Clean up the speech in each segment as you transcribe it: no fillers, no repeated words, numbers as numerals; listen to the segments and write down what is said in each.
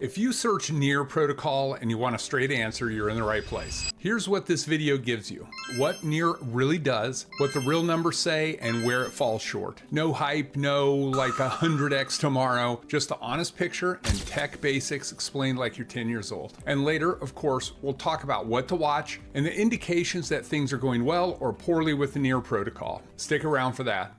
If you search Near Protocol and you want a straight answer, you're in the right place. Here's what this video gives you. What Near really does, what the real numbers say, and where it falls short. No hype, no like 100x tomorrow, just the honest picture and tech basics explained like you're 10 years old. And later, of course, we'll talk about what to watch and the indications that things are going well or poorly with the Near Protocol. Stick around for that.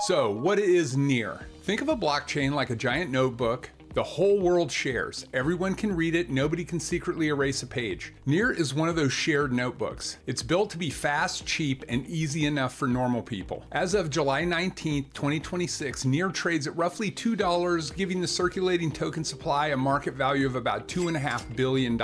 So, what is Near? Think of a blockchain like a giant notebook. The whole world shares. Everyone can read it, nobody can secretly erase a page. Near is one of those shared notebooks. It's built to be fast, cheap, and easy enough for normal people. As of July 19th, 2026, Near trades at roughly $2, giving the circulating token supply a market value of about $2.5 billion.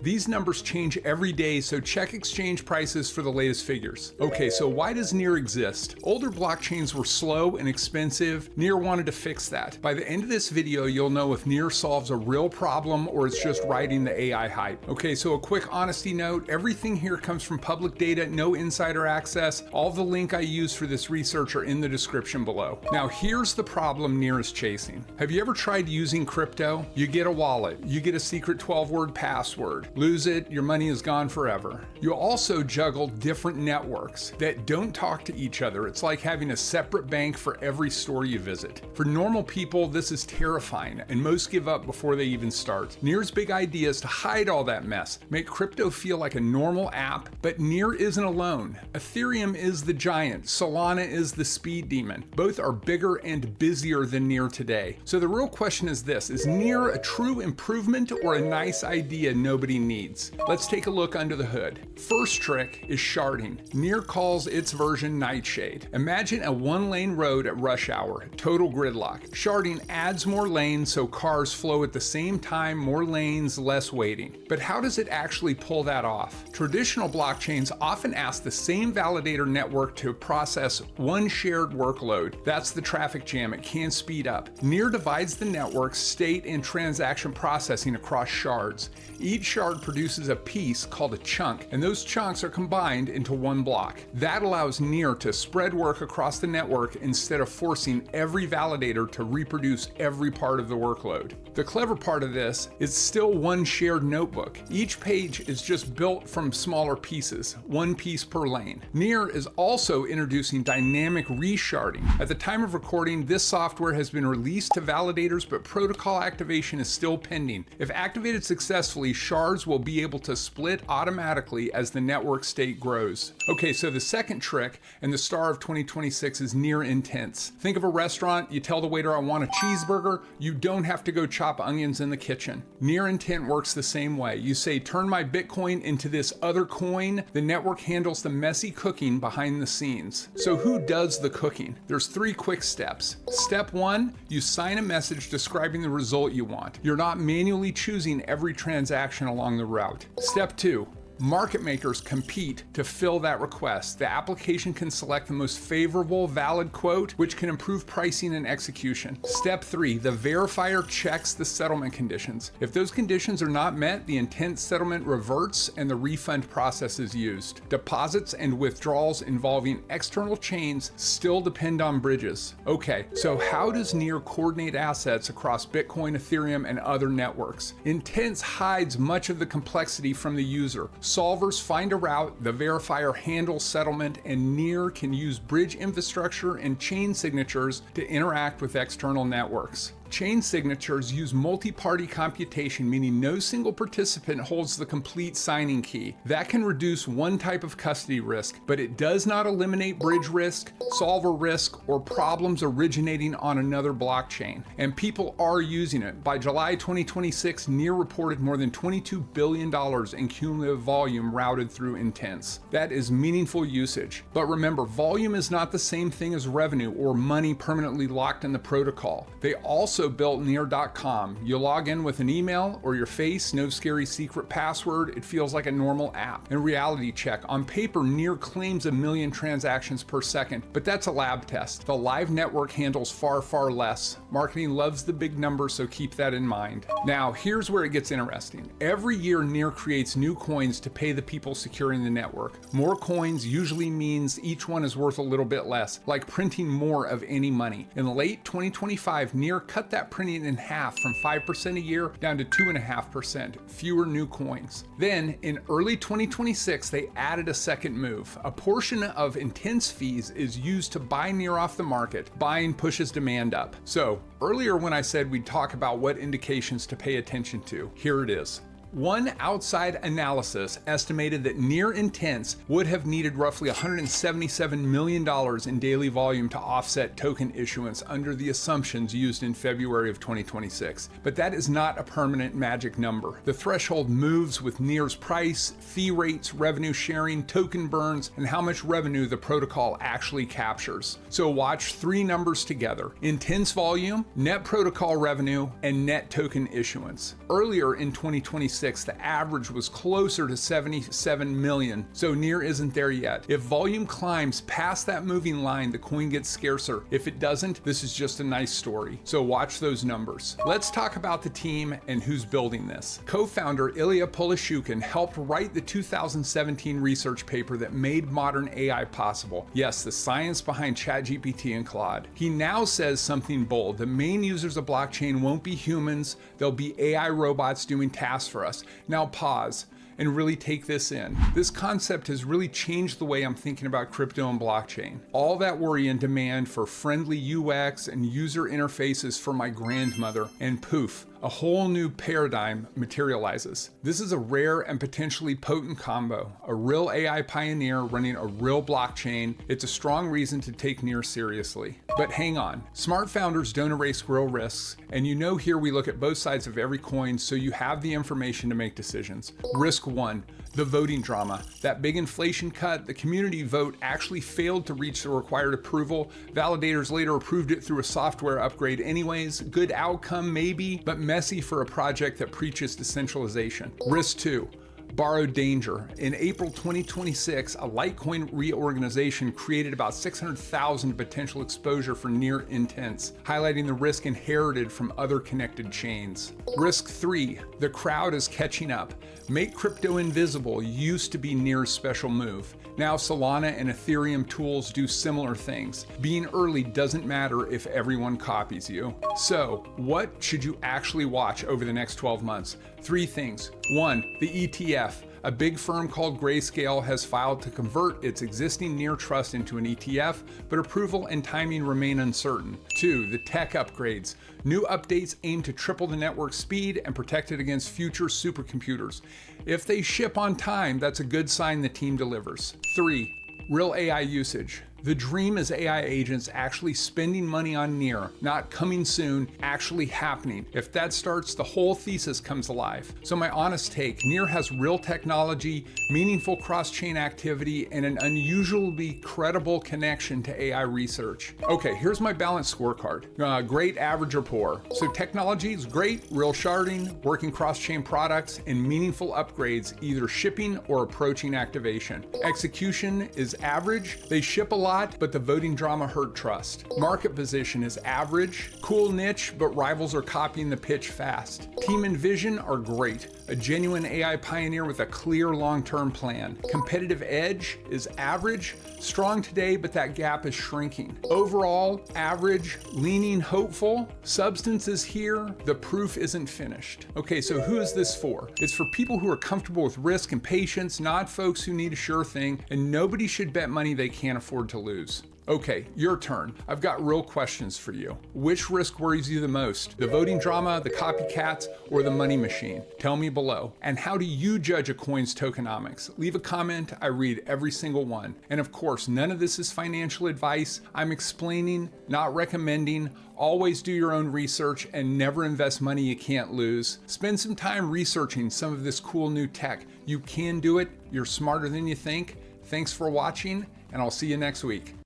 These numbers change every day, so check exchange prices for the latest figures. Okay, so why does Near exist? Older blockchains were slow and expensive. Near wanted to fix that. By the end of this video, you'll know if Near solves a real problem or it's just riding the AI hype. Okay, so a quick honesty note, everything here comes from public data, no insider access. All the link I use for this research are in the description below. Now here's the problem Near is chasing. Have you ever tried using crypto? You get a wallet, you get a secret 12-word password. Lose it, your money is gone forever. You also juggle different networks that don't talk to each other. It's like having a separate bank for every store you visit. For normal people, this is terrifying, and most give up before they even start. Near's big idea is to hide all that mess, make crypto feel like a normal app, but Near isn't alone. Ethereum is the giant, Solana is the speed demon. Both are bigger and busier than Near today. So the real question is this, is Near a true improvement or a nice idea nobody needs? Let's take a look under the hood. First trick is sharding. Near calls its version Nightshade. Imagine a one-lane road at rush hour, total gridlock. Sharding adds more lanes so cars flow at the same time, more lanes, less waiting. But how does it actually pull that off? Traditional blockchains often ask the same validator network to process one shared workload. That's the traffic jam, it can speed up. Near divides the network's state and transaction processing across shards. Each shard produces a piece called a chunk, and those chunks are combined into one block. That allows Near to spread work across the network instead of forcing every validator to reproduce every part of the workload. The clever part of this is still one shared notebook. Each page is just built from smaller pieces, one piece per lane. Near is also introducing dynamic resharding. At the time of recording, this software has been released to validators, but protocol activation is still pending. If activated successfully, shards will be able to split automatically as the network state grows. Okay, so the second trick and the star of 2026 is Near Intents. Think of a restaurant, you tell the waiter I want a cheeseburger, you don't have to go chop onions in the kitchen. Near Intent works the same way. You say, turn my Bitcoin into this other coin. The network handles the messy cooking behind the scenes. So who does the cooking? There's 3 quick steps. Step 1, you sign a message describing the result you want. You're not manually choosing every transaction along the route. Step 2, market makers compete to fill that request. The application can select the most favorable valid quote, which can improve pricing and execution. Step 3, the verifier checks the settlement conditions. If those conditions are not met, the intent settlement reverts and the refund process is used. Deposits and withdrawals involving external chains still depend on bridges. Okay, so how does Near coordinate assets across Bitcoin, Ethereum, and other networks? Intents hides much of the complexity from the user. Solvers find a route, the verifier handles settlement, and Near can use bridge infrastructure and chain signatures to interact with external networks. Chain signatures use multi-party computation, meaning no single participant holds the complete signing key. That can reduce one type of custody risk, but it does not eliminate bridge risk, solver risk, or problems originating on another blockchain. And people are using it. By July 2026, Near reported more than $22 billion in cumulative volume routed through intents. That is meaningful usage. But remember, volume is not the same thing as revenue or money permanently locked in the protocol. They also built Near.com. You log in with an email or your face, no scary secret password. It feels like a normal app. And reality check, on paper, Near claims 1 million transactions per second, but that's a lab test. The live network handles far, far less. Marketing loves the big numbers, so keep that in mind. Now, here's where it gets interesting. Every year, Near creates new coins to pay the people securing the network. More coins usually means each one is worth a little bit less, like printing more of any money. In late 2025, Near cut cut that printing in half from 5% a year down to 2.5%, fewer new coins. Then in early 2026, they added a second move. A portion of intense fees is used to buy Near off the market. Buying pushes demand up. So earlier when I said we'd talk about what indications to pay attention to, here it is. One outside analysis estimated that Near Intense would have needed roughly $177 million in daily volume to offset token issuance under the assumptions used in February of 2026. But that is not a permanent magic number. The threshold moves with Near's price, fee rates, revenue sharing, token burns, and how much revenue the protocol actually captures. So watch three numbers together: intense volume, net protocol revenue, and net token issuance. Earlier in 2026, the average was closer to 77 million, so Near isn't there yet. If volume climbs past that moving line, the coin gets scarcer. If it doesn't, this is just a nice story. So watch those numbers. Let's talk about the team and who's building this. Co-founder Ilya Polishukhin helped write the 2017 research paper that made modern AI possible. Yes, the science behind ChatGPT and Claude. He now says something bold. The main users of blockchain won't be humans, they'll be AI robots doing tasks for us. Now pause and really take this in. This concept has really changed the way I'm thinking about crypto and blockchain. All that worry and demand for friendly UX and user interfaces for my grandmother, and poof, a whole new paradigm materializes. This is a rare and potentially potent combo. A real AI pioneer running a real blockchain. It's a strong reason to take Near seriously. But hang on, smart founders don't erase real risks, and you know here we look at both sides of every coin so you have the information to make decisions. Risk one, the voting drama. That big inflation cut, the community vote actually failed to reach the required approval. Validators later approved it through a software upgrade anyways. Good outcome maybe, but messy for a project that preaches decentralization. Risk two, borrowed danger. In April 2026, a Litecoin reorganization created about 600,000 potential exposure for Near Intense, highlighting the risk inherited from other connected chains. Risk three, the crowd is catching up. Make crypto invisible used to be Near's special move. Now Solana and Ethereum tools do similar things. Being early doesn't matter if everyone copies you. So, what should you actually watch over the next 12 months? Three things. One, the ETF. A big firm called Grayscale has filed to convert its existing Near Trust into an ETF, but approval and timing remain uncertain. Two, the tech upgrades. New updates aim to triple the network speed and protect it against future supercomputers. If they ship on time, that's a good sign the team delivers. Three, real AI usage. The dream is AI agents actually spending money on Near, not coming soon, actually happening. If that starts, the whole thesis comes alive. So my honest take, Near has real technology, meaningful cross-chain activity, and an unusually credible connection to AI research. Okay, here's my balanced scorecard. Great, average, or poor. So technology is great, real sharding, working cross-chain products, and meaningful upgrades, either shipping or approaching activation. Execution is average. They ship a lot, but the voting drama hurt trust. Market position is average, cool niche, but rivals are copying the pitch fast. Team and vision are great. A genuine AI pioneer with a clear long-term plan. Competitive edge is average, strong today, but that gap is shrinking. Overall, average, leaning hopeful. Substance is here, the proof isn't finished. Okay, so who is this for? It's for people who are comfortable with risk and patience, not folks who need a sure thing, and nobody should bet money they can't afford to lose. Okay, your turn. I've got real questions for you. Which risk worries you the most? The voting drama, the copycats, or the money machine? Tell me below. And how do you judge a coin's tokenomics? Leave a comment. I read every single one. And of course, none of this is financial advice. I'm explaining, not recommending. Always do your own research and never invest money you can't lose. Spend some time researching some of this cool new tech. You can do it. You're smarter than you think. Thanks for watching, and I'll see you next week.